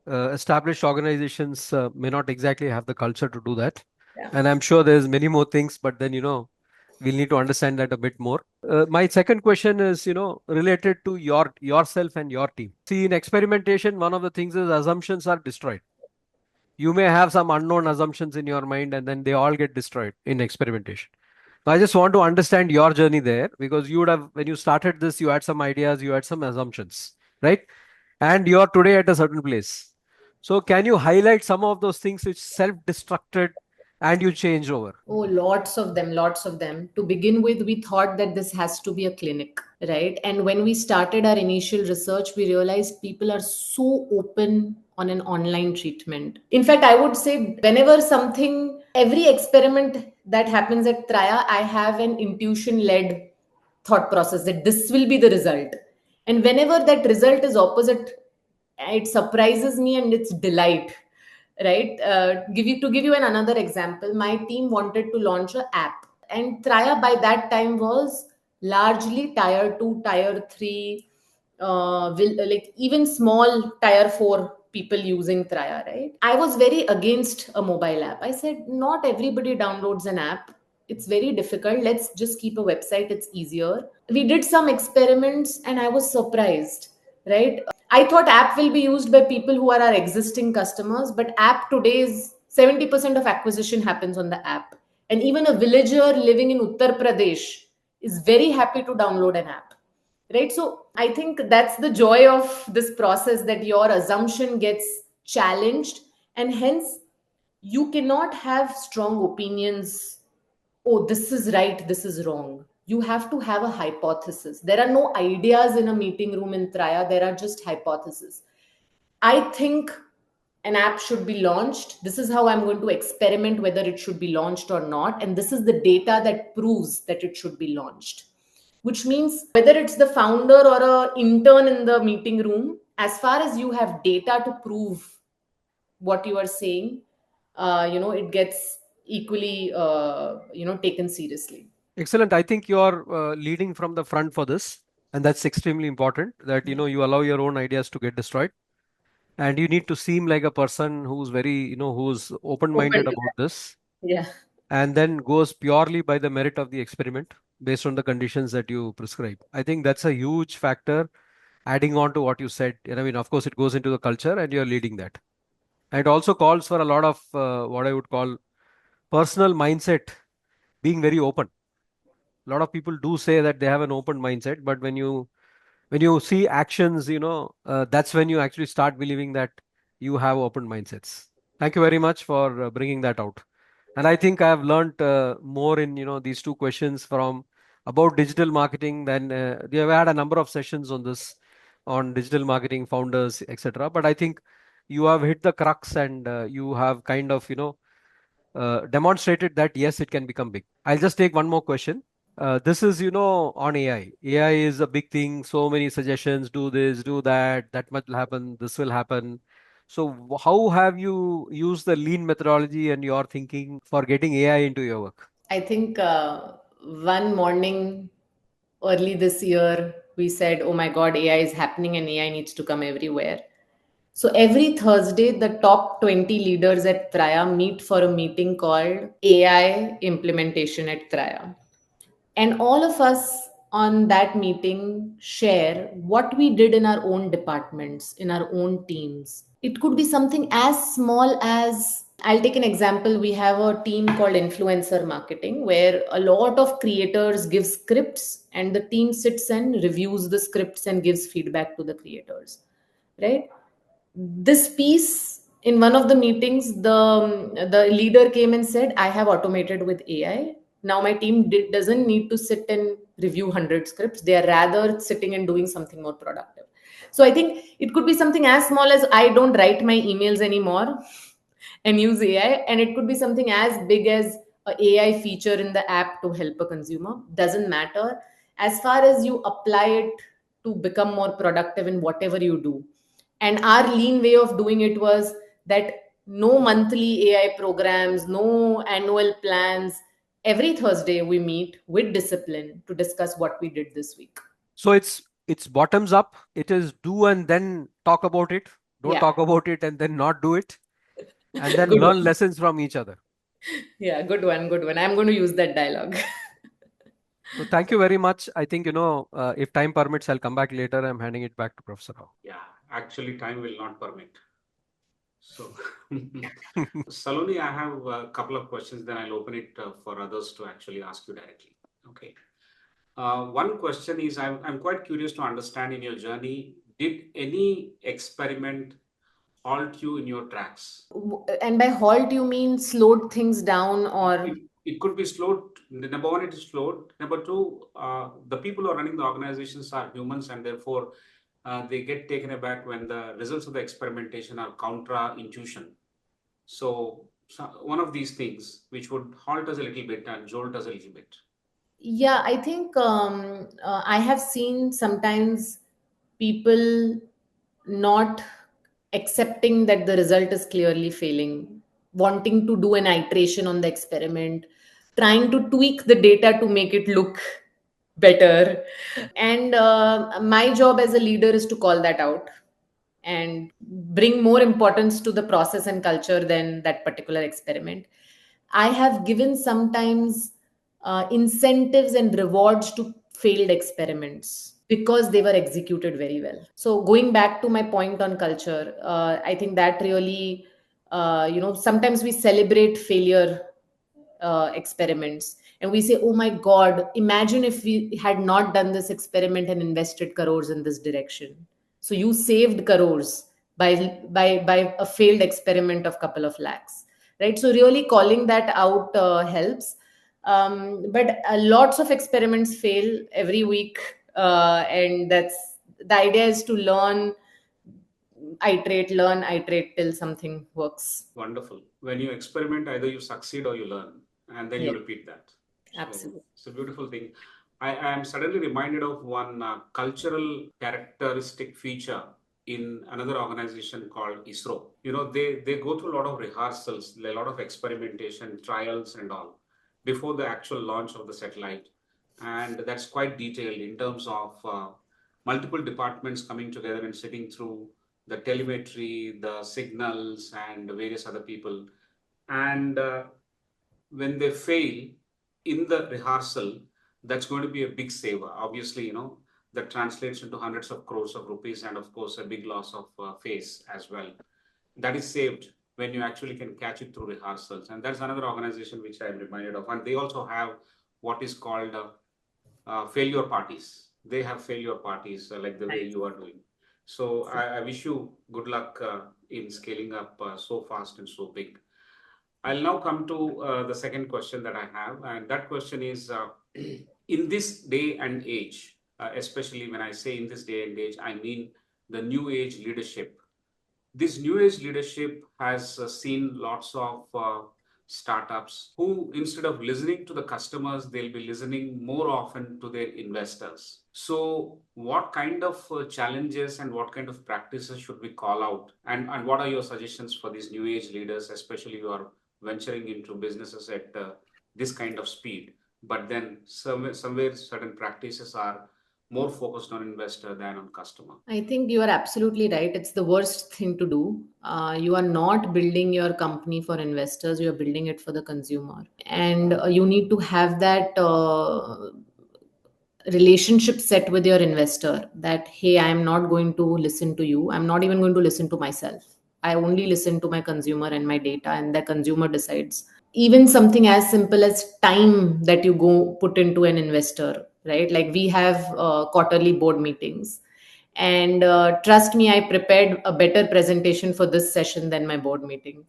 established organizations may not exactly have the culture to do that. Yeah. And I'm sure there's many more things, but then, we'll need to understand that a bit more. My second question is, related to yourself and your team. See, in experimentation, one of the things is assumptions are destroyed. You may have some unknown assumptions in your mind, and then they all get destroyed in experimentation. I just want to understand your journey there, because you would have, when you started this, you had some ideas, you had some assumptions, right? And you're today at a certain place. So can you highlight some of those things which self-destructed and you changed over? Oh, lots of them, lots of them. To begin with, we thought that this has to be a clinic, right? And when we started our initial research, we realized people are so open on an online treatment. In fact, I would say whenever every experiment that happens at Traya, I have an intuition-led thought process that this will be the result. And whenever that result is opposite, it surprises me and it's delight, right? To give you another example, my team wanted to launch an app, and Traya by that time was largely tier 2, tier 3, like even small tier 4 people using Traya, right? I was very against a mobile app. I said, not everybody downloads an app. It's very difficult. Let's just keep a website. It's easier. We did some experiments and I was surprised, right? I thought app will be used by people who are our existing customers, but app today is 70% of acquisition happens on the app. And even a villager living in Uttar Pradesh is very happy to download an app, right? So I think that's the joy of this process, that your assumption gets challenged, and hence you cannot have strong opinions. Oh, this is right, this is wrong. You have to have a hypothesis. There are no ideas in a meeting room in Traya, there are just hypotheses. I think an app should be launched. This is how I'm going to experiment whether it should be launched or not. And this is the data that proves that it should be launched. Which means whether it's the founder or a intern in the meeting room, as far as you have data to prove what you are saying, it gets equally, taken seriously. Excellent. I think you are leading from the front for this, and that's extremely important that you allow your own ideas to get destroyed, and you need to seem like a person who's very who's Open open-minded to about that. this, Yeah. and then goes purely by the merit of the experiment based on the conditions that you prescribe. I think that's a huge factor. Adding on to what you said, and I mean, of course, it goes into the culture, and you're leading that. And it also calls for a lot of what I would call personal mindset, being very open. A lot of people do say that they have an open mindset, but when you see actions, that's when you actually start believing that you have open mindsets. Thank you very much for bringing that out. And I think I have learned more in these two questions from about digital marketing. Then we have had a number of sessions on this, on digital marketing founders, etc. But I think you have hit the crux, and you have kind of demonstrated that yes, it can become big. I'll just take one more question. This is, on AI. AI is a big thing. So many suggestions, do this, do that, that much will happen, this will happen. So, how have you used the lean methodology and your thinking for getting AI into your work? I think one morning early this year, we said, oh my God, AI is happening and AI needs to come everywhere. So every Thursday, the top 20 leaders at Traya meet for a meeting called AI Implementation at Traya. And all of us on that meeting share what we did in our own departments, in our own teams. It could be something as small as, I'll take an example. We have a team called influencer marketing where a lot of creators give scripts and the team sits and reviews the scripts and gives feedback to the creators, right? This piece, in one of the meetings, the leader came and said, I have automated with AI. Now my team doesn't need to sit and review 100 scripts. They are rather sitting and doing something more productive. So I think it could be something as small as, I don't write my emails anymore and use AI, and it could be something as big as a AI feature in the app to help a consumer. Doesn't matter, as far as you apply it to become more productive in whatever you do. And our lean way of doing it was that no monthly AI programs, no annual plans. Every Thursday we meet with discipline to discuss what we did this week. So it's bottoms up. It is do and then talk about it. Don't Yeah. talk about it and then not do it, and then Good learn one. lessons from each other. Yeah, good one, good one. I'm going to use that dialogue. So thank you very much. I think, if time permits, I'll come back later. I'm handing it back to Professor Rao. Yeah, actually, time will not permit. So, Saloni, I have a couple of questions, then I'll open it for others to actually ask you directly. Okay. One question is, I'm quite curious to understand in your journey, did any experiment halt you in your tracks? And by halt, you mean slowed things down or? It could be slowed. Number one, it is slowed. Number two, the people who are running the organizations are humans, and therefore they get taken aback when the results of the experimentation are contra intuition. So one of these things which would halt us a little bit and jolt us a little bit. Yeah, I think I have seen sometimes people not accepting that the result is clearly failing, wanting to do an iteration on the experiment, trying to tweak the data to make it look better. And my job as a leader is to call that out and bring more importance to the process and culture than that particular experiment. I have given sometimes incentives and rewards to failed experiments because they were executed very well. So going back to my point on culture, I think that really, sometimes we celebrate failure experiments, and we say, oh my God, imagine if we had not done this experiment and invested crores in this direction. So you saved crores by a failed experiment of couple of lakhs, right? So really calling that out helps. But lots of experiments fail every week, and that's the idea is to learn, iterate till something works. Wonderful. When you experiment, either you succeed or you learn, and then you Yeah, repeat that. So absolutely. it's a beautiful thing. I am suddenly reminded of one cultural characteristic feature in another organization called ISRO. They go through a lot of rehearsals, a lot of experimentation, trials, and all before the actual launch of the satellite. And that's quite detailed in terms of multiple departments coming together and sitting through the telemetry, the signals, and various other people. And when they fail in the rehearsal, that's going to be a big saver. Obviously, that translates into hundreds of crores of rupees and, of course, a big loss of face as well. That is saved when you actually can catch it through rehearsals. And that's another organization which I'm reminded of. And they also have what is called failure parties. They have failure parties like the way you are doing. So I wish you good luck in scaling up so fast and so big. I'll now come to the second question that I have, and that question is in this day and age, especially when I say in this day and age, I mean the new age leadership. This new age leadership has seen lots of startups who, instead of listening to the customers, they'll be listening more often to their investors. So what kind of challenges and what kind of practices should we call out? And what are your suggestions for these new age leaders, especially who are venturing into businesses at this kind of speed? But then somewhere certain practices are more focused on investor than on customer. I think you are absolutely right. It's the worst thing to do. You are not building your company for investors, you are building it for the consumer. And you need to have that relationship set with your investor that, hey, I'm not going to listen to you. I'm not even going to listen to myself. I only listen to my consumer and my data, and the consumer decides. Even something as simple as time that you go put into an investor, right? Like we have quarterly board meetings, and trust me, I prepared a better presentation for this session than my board meeting,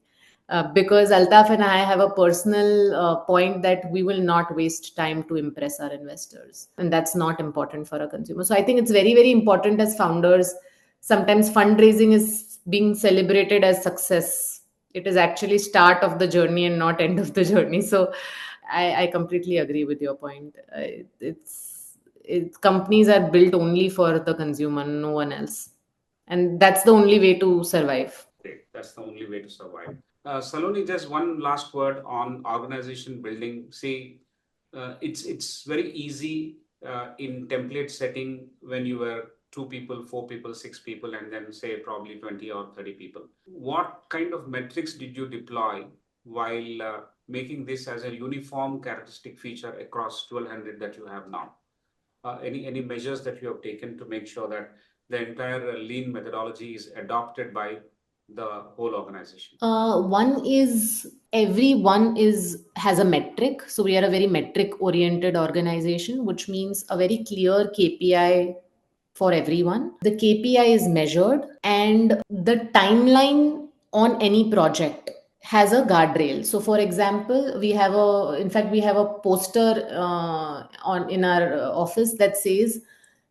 because Altaf and I have a personal point that we will not waste time to impress our investors, and that's not important for a consumer. So I think it's very, very important as founders. Sometimes fundraising is being celebrated as success. It is actually start of the journey and not end of the journey. So I completely agree with your point. Companies are built only for the consumer, no one else, and that's the only way to survive. Great. That's the only way to survive. Saloni, just one last word on organization building. See, it's very easy in template setting when you were 2 people, 4 people, 6 people, and then say probably 20 or 30 people. What kind of metrics did you deploy while making this as a uniform characteristic feature across 1200 that you have now? Any measures that you have taken to make sure that the entire lean methodology is adopted by the whole organization? One is everyone has a metric. So we are a very metric oriented organization, which means a very clear KPI for everyone. The KPI is measured, and the timeline on any project has a guardrail. So, for example, we have a poster on in our office that says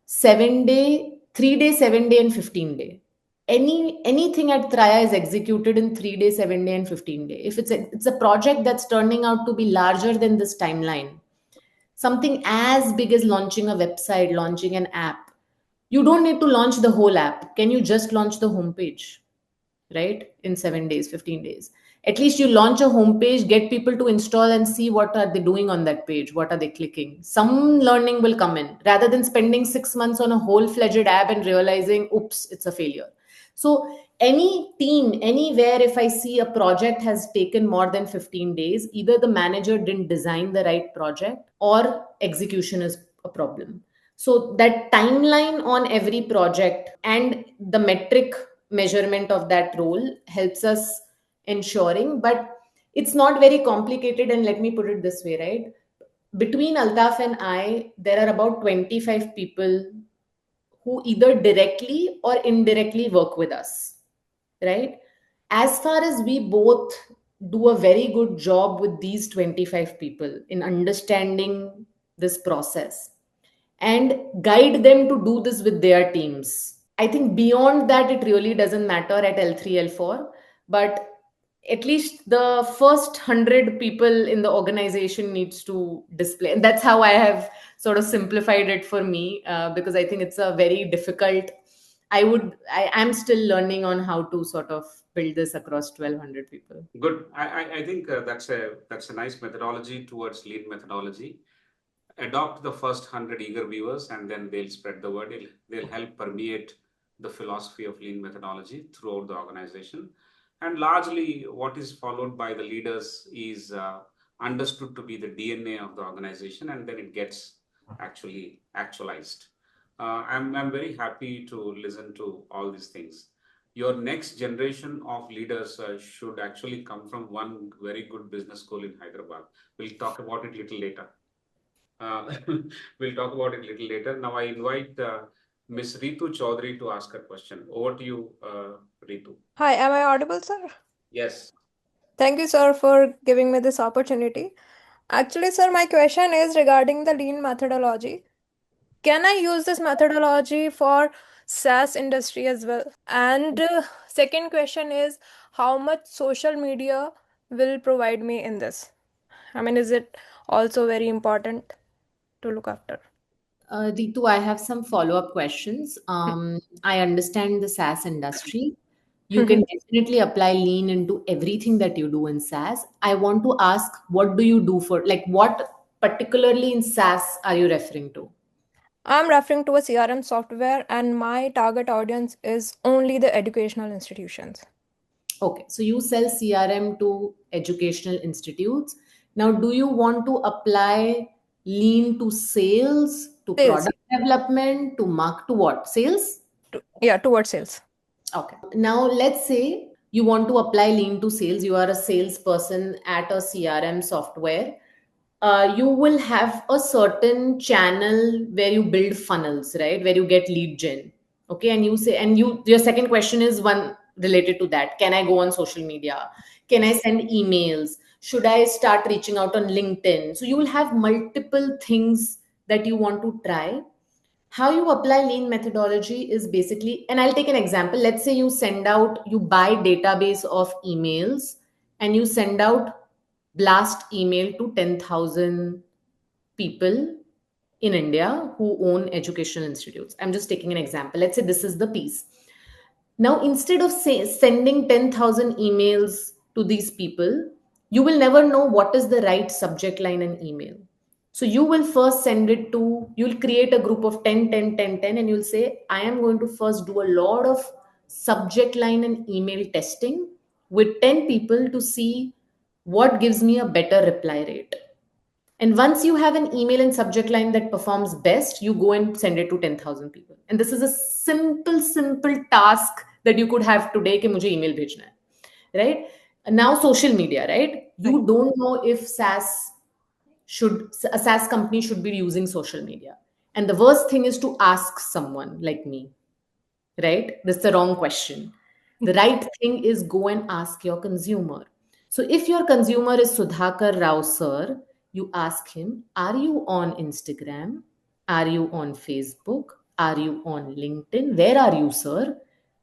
7 day, 3 day, 7 day, and 15 day. Anything at Traya is executed in 3 day, 7 day, and 15 day. If it's a project that's turning out to be larger than this timeline, something as big as launching a website, launching an app, you don't need to launch the whole app. Can you just launch the homepage, right? In 7 days, 15 days. At least you launch a homepage, get people to install and see what are they doing on that page, what are they clicking. Some learning will come in rather than spending 6 months on a whole fledged app and realizing, oops, it's a failure. So any team, anywhere, if I see a project has taken more than 15 days, either the manager didn't design the right project or execution is a problem. So that timeline on every project and the metric measurement of that role helps us ensuring, but it's not very complicated. And let me put it this way, right? between Altaf and I, there are about 25 people who either directly or indirectly work with us, right? As far as we both do a very good job with these 25 people in understanding this process and guide them to do this with their teams. I think beyond that, it really doesn't matter at L3, L4, but at least the first 100 people in the organization needs to display. And that's how I have sort of simplified it for me, because I think it's a very difficult, I'm still learning on how to sort of build this across 1,200 people. Good. I think that's a nice methodology towards lean methodology. Adopt the first 100 eager viewers, and then they'll spread the word. They'll help permeate the philosophy of lean methodology throughout the organization. And largely, what is followed by the leaders is understood to be the DNA of the organization, and then it gets actually actualized. I'm very happy to listen to all these things. Your next generation of leaders should actually come from one very good business school in Hyderabad. We'll talk about it a little later. We'll talk about it a little later. Now I invite Ms. Ritu Chaudhary to ask a question. Over to you, Ritu. Hi, am I audible, sir? Yes. Thank you, sir, for giving me this opportunity. Actually, sir, my question is regarding the lean methodology. Can I use this methodology for SaaS industry as well? And second question is, how much social media will provide me in this? I mean, is it also very important to look after? Ritu, I have some follow-up questions. I understand the SaaS industry. You can definitely apply lean into everything that you do in SaaS. I want to ask, what do you do for, like, what particularly in SaaS are you referring to? I'm referring to a CRM software, and my target audience is only the educational institutions. Okay, so you sell CRM to educational institutes. Now, do you want to apply lean to sales, to Sales. product development, to what? Sales? Towards sales. Okay. Now, let's say you want to apply lean to sales. You are a salesperson at a CRM software. You will have a certain channel where you build funnels, right? Where you get lead gen. Okay. And you say, and your second question is one related to that. Can I go on social media? Can I send emails? Should I start reaching out on LinkedIn? So you will have multiple things that you want to try. How you apply lean methodology is basically, and I'll take an example. Let's say you buy database of emails and you send out blast email to 10,000 people in India who own educational institutes. I'm just taking an example. Let's say this is the piece. Now, instead of sending 10,000 emails to these people, you will never know what is the right subject line in email. So you will first you'll create a group of 10, 10, 10, 10, and you'll say, I am going to first do a lot of subject line and email testing with 10 people to see what gives me a better reply rate. And once you have an email and subject line that performs best, you go and send it to 10,000 people. And this is a simple task that you could have today कि मुझे email भेजना है, right? Now social media, right? You don't know if a SaaS company should be using social media. And the worst thing is to ask someone like me, right? That's the wrong question. The right thing is go and ask your consumer. So if your consumer is Sudhakar Rao sir, you ask him, are you on Instagram? Are you on Facebook? Are you on LinkedIn? Where are you, sir?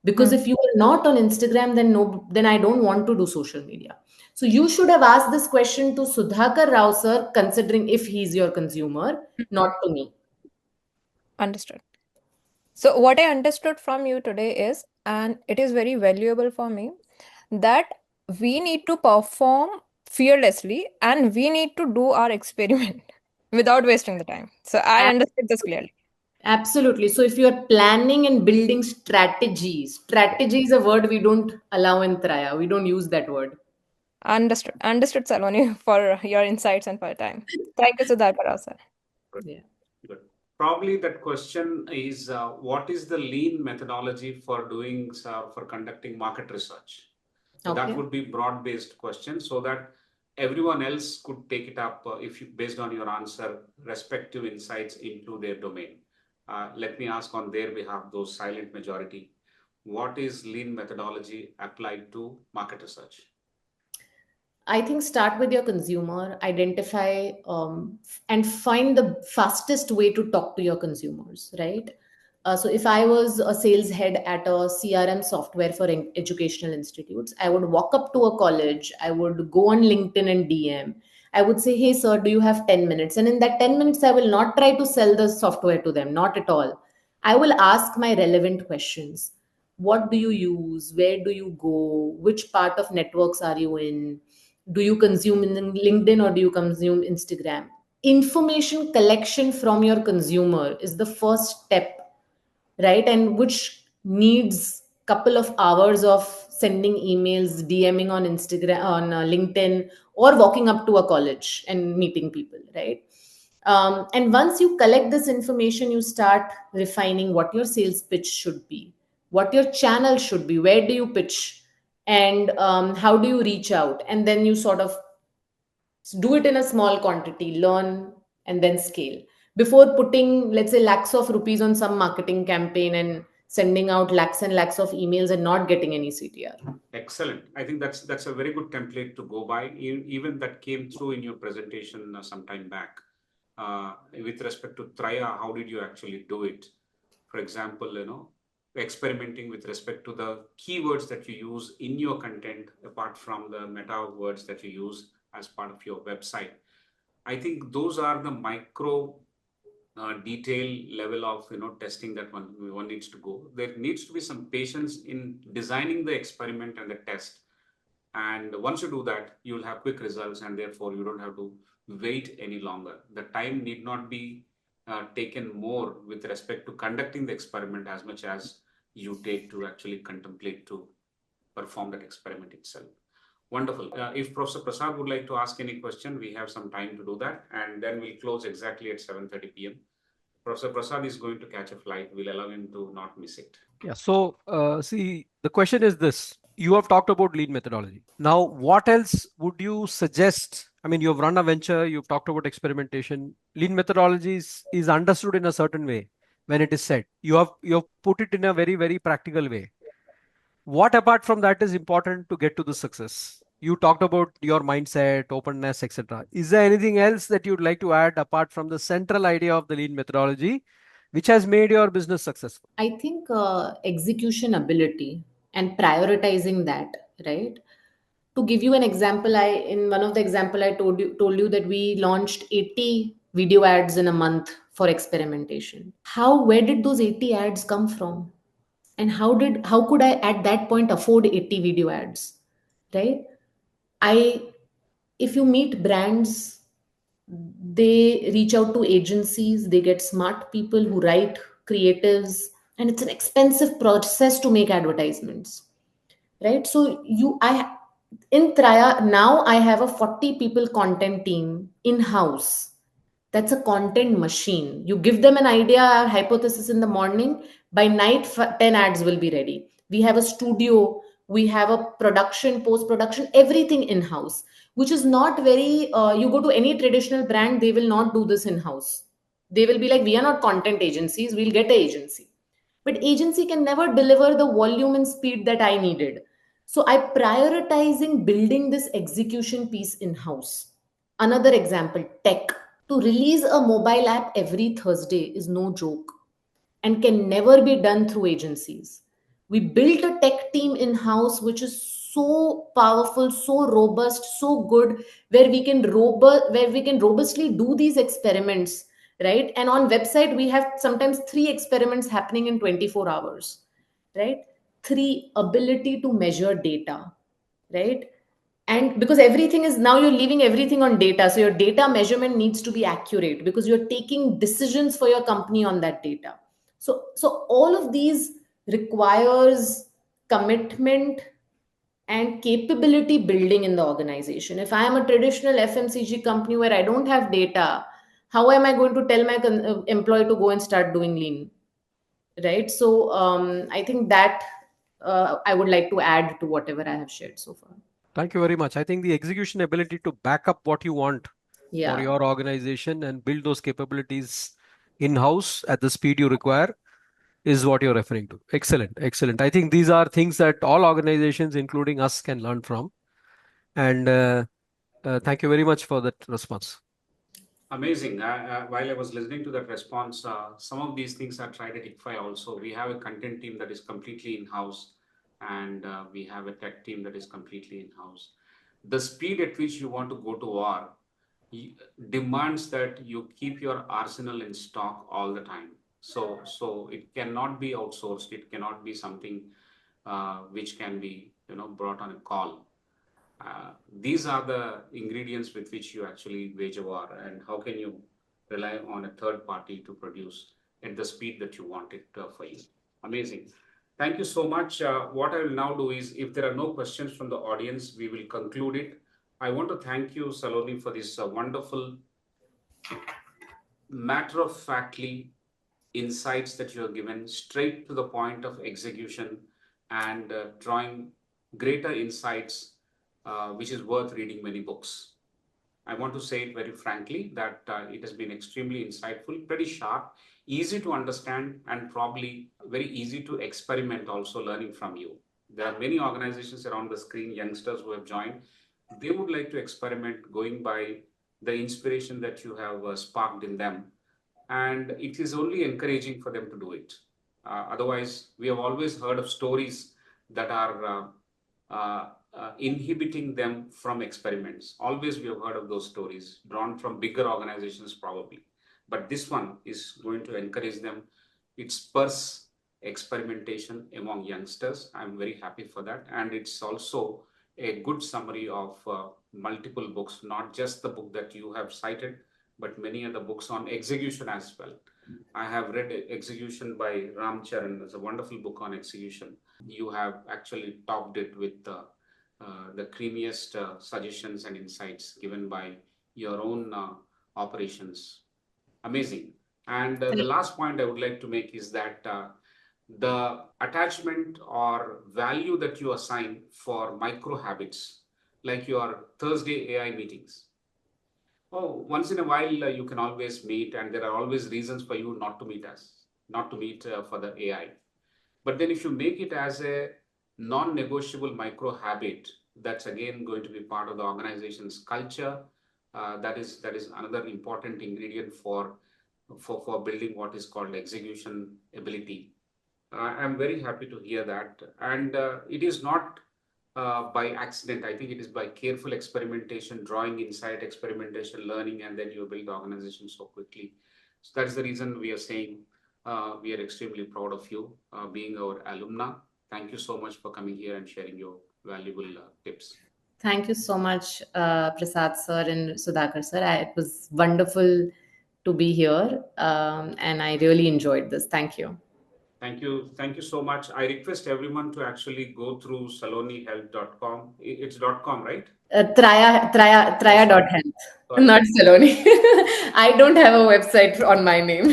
Because if you are not on Instagram, then I don't want to do social media. So you should have asked this question to Sudhakar Rao sir, considering if he's your consumer, not to me. Understood. So, what I understood from you today is, and it is very valuable for me, that we need to perform fearlessly and we need to do our experiment without wasting the time. So, I understood this clearly. Absolutely. So if you're planning and building strategy is a word we don't allow in Traya. We don't use that word. Understood. Understood, Saloni, for your insights and for your time. Thank you, Sudhakar, sir. Good. Yeah. Good. Probably that question is what is the lean methodology for conducting market research? So Okay. that would be broad-based question so that everyone else could take it up if you, based on your answer, respective insights into their domain. Let me ask on their behalf, those silent majority, what is lean methodology applied to market research? I think start with your consumer, identify and find the fastest way to talk to your consumers, right? So if I was a sales head at a CRM software for educational institutes, I would walk up to a college, I would go on LinkedIn and DM. I would say, hey, sir, do you have 10 minutes? And in that 10 minutes, I will not try to sell the software to them, not at all. I will ask my relevant questions. What do you use? Where do you go? Which part of networks are you in? Do you consume in LinkedIn or do you consume Instagram? Information collection from your consumer is the first step, right? And which needs couple of hours of sending emails, DMing on Instagram, on LinkedIn, or walking up to a college and meeting people, right? And once you collect this information, you start refining what your sales pitch should be, what your channel should be, where do you pitch, and how do you reach out, and then you sort of do it in a small quantity, learn, and then scale before putting, let's say, lakhs of rupees on some marketing campaign and sending out lakhs and lakhs of emails and not getting any CTR. Excellent. I think that's a very good template to go by. Even that came through in your presentation some time back. With respect to Traya, how did you actually do it? For example, experimenting with respect to the keywords that you use in your content, apart from the meta words that you use as part of your website. I think those are the micro detail level of testing that one needs to go. There needs to be some patience in designing the experiment and the test. And once you do that, you will have quick results, and therefore you don't have to wait any longer. The time need not be taken more with respect to conducting the experiment as much as you take to actually contemplate to perform that experiment itself. Wonderful. If Professor Prasad would like to ask any question, we have some time to do that, and then we'll close exactly at 7:30 p.m. Professor Prasad is going to catch a flight. We'll allow him to not miss it. Yeah. So, see, the question is this. You have talked about lean methodology. Now, what else would you suggest? I mean, you've run a venture, you've talked about experimentation. Lean methodology is understood in a certain way when it is said. You have put it in a very, very practical way. What apart from that is important to get to the success? You talked about your mindset, openness, etc. Is there anything else that you'd like to add apart from the central idea of the lean methodology, which has made your business successful? I think execution ability and prioritizing that, right? To give you an example, in one of the example I told you that we launched 80 video ads in a month for experimentation. Where did those 80 ads come from? And how could I at that point afford 80 video ads? Right? If you meet brands, they reach out to agencies, they get smart people who write creatives, and it's an expensive process to make advertisements, right? So I in Traya now I have a 40 people content team in house. That's a content machine. You give them an idea, a hypothesis in the morning, by night 10 ads will be ready. We have a studio, we have a production, post production, everything in house, which is not very you go to any traditional brand, they will not do this in house. They will be like, we are not content agencies, we'll get an agency. But agency can never deliver the volume and speed that I needed. So I prioritizing building this execution piece in house. Another example, tech. To release a mobile app every Thursday is no joke and can never be done through agencies. We built a tech team in house which is so powerful, so robust, so good, where we can robustly do these experiments, right? And on website we have sometimes 3 experiments happening in 24 hours, right? 3, ability to measure data, right? And because everything is now, you're leaving everything on data, so your data measurement needs to be accurate because you're taking decisions for your company on that data. So all of these requires commitment and capability building in the organization. If I am a traditional FMCG company where I don't have data, how am I going to tell my employee to go and start doing lean, right? So I think that I would like to add to whatever I have shared so far. Thank you very much. I think the execution ability to back up what you want for Yeah. your organization and build those capabilities in-house at the speed you require is what you're referring to. Excellent, excellent. I think these are things that all organizations, including us, can learn from. And thank you very much for that response. Amazing. While I was listening to that response, some of these things are tried at ICFAI also. We have a content team that is completely in-house, and we have a tech team that is completely in-house. The speed at which you want to go to war demands that you keep your arsenal in stock all the time. So it cannot be outsourced. It cannot be something which can be brought on a call. These are the ingredients with which you actually wage a war, and how can you rely on a third party to produce at the speed that you want it for you? Amazing. Thank you so much. What I will now do is, if there are no questions from the audience, we will conclude it. I want to thank you, Saloni, for this wonderful, matter-of-factly insights that you have given, straight to the point of execution, and drawing greater insights, which is worth reading many books. I want to say it very frankly that it has been extremely insightful, pretty sharp, easy to understand, and probably very easy to experiment also, learning from you. There are many organizations around the screen, youngsters who have joined. They would like to experiment going by the inspiration that you have sparked in them. And it is only encouraging for them to do it. Otherwise, we have always heard of stories that are inhibiting them from experiments. Always we have heard of those stories drawn from bigger organizations probably. But this one is going to encourage them. It spurs experimentation among youngsters. I'm very happy for that. And it's also a good summary of multiple books, not just the book that you have cited, but many other books on execution as well. I have read Execution by Ram Charan. It's a wonderful book on execution. You have actually topped it with the creamiest suggestions and insights given by your own operations. Amazing. And the last point I would like to make is that the attachment or value that you assign for micro habits, like your Thursday AI meetings. Oh, once in a while you can always meet, and there are always reasons for you not to meet for the AI. But then if you make it as a non-negotiable micro habit, that's again going to be part of the organization's culture. That is another important ingredient for building what is called execution ability. I'm very happy to hear that, and it is not by accident. I think it is by careful experimentation, drawing insight, experimentation, learning, and then you build the organization so quickly. So that's the reason we are saying we are extremely proud of you being our alumna. Thank you so much for coming here and sharing your valuable tips. Thank you so much, Prasad sir and Sudhakar sir. It was wonderful to be here, and I really enjoyed this. Thank you. Thank you. Thank you so much. I request everyone to actually go through salonihealth.com. It's .com, right? Traya.health, Sorry. not Saloni. I don't have a website on my name.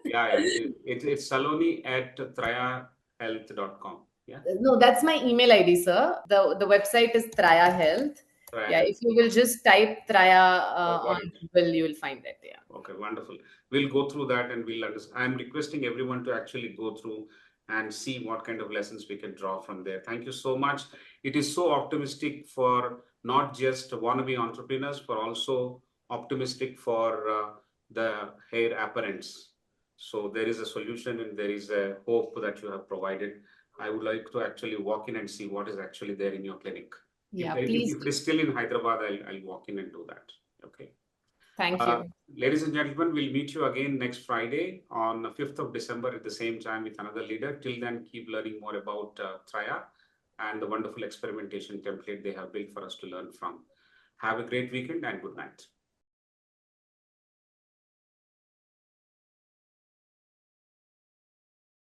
Yeah. It's Saloni at trayahealth.com. Yeah. No, that's my email ID, sir. The website is Traya Health. Traya Yeah, Health. if you will just type Traya Got on it. Google, you will find it. Yeah. Okay, wonderful. We'll go through that and we'll understand. I'm requesting everyone to actually go through and see what kind of lessons we can draw from there. Thank you so much. It is so optimistic for not just wannabe entrepreneurs, but also optimistic for the heir apparents. So there is a solution and there is a hope that you have provided. I would like to actually walk in and see what is actually there in your clinic. Yeah, If please. it is still in Hyderabad, I'll walk in and do that. Okay. Thank you. Ladies and gentlemen, we'll meet you again next Friday on 5th of December at the same time with another leader. Till then, keep learning more about Traya and the wonderful experimentation template they have built for us to learn from. Have a great weekend and good night.